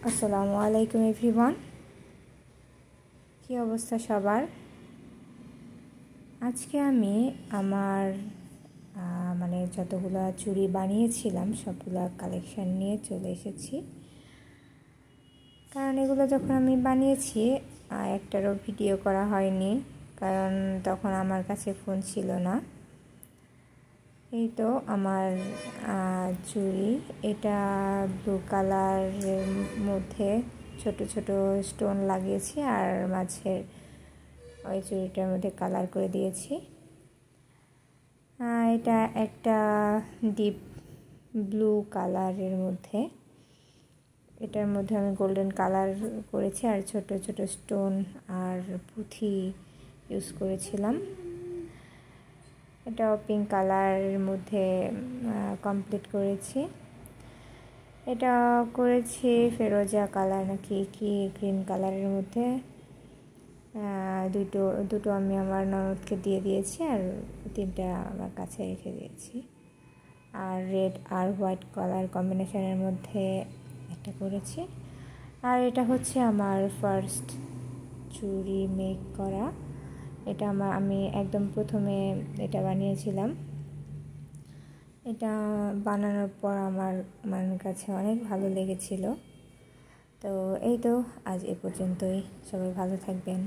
আসসালামু আলাইকুম এভরিওয়ান, কী অবস্থা সবার। আজকে আমি আমার যতগুলো চুড়ি বানিয়েছিলাম সবগুলো কালেকশান নিয়ে চলে এসেছি। কারণ এগুলো যখন আমি বানিয়েছি একটারও ভিডিও করা হয়নি, কারণ তখন আমার কাছে ফোন ছিল না। এই তো আমার চুড়ি, এটা ব্লু কালারের মধ্যে ছোট ছোট স্টোন লাগিয়েছি আর মাঝের ওই চুড়িটার মধ্যে কালার করে দিয়েছি। এটা একটা ডিপ ব্লু কালারের মধ্যে, এটার মধ্যে আমি গোল্ডেন কালার করেছি আর ছোট ছোট স্টোন আর পুঁথি ইউজ করেছিলাম। এটাও পিঙ্ক কালারের মধ্যে কমপ্লিট করেছি। এটা করেছি ফেরোজা কালার নাকি কি গ্রিন কালারের মধ্যে। দুটো আমি আমার ননদকে দিয়ে দিয়েছি আর তিনটা আমার কাছে রেখে দিয়েছি। আর রেড আর হোয়াইট কালার কম্বিনেশনের মধ্যে একটা করেছি। আর এটা হচ্ছে আমার ফার্স্ট চুড়ি মেক করা। এটা আমি একদম প্রথমে এটা বানিয়েছিলাম। এটা বানানোর পর আমার কাছে অনেক ভালো লেগেছিল। তো এই তো আজ এ পর্যন্তই, সবাই ভালো থাকবেন।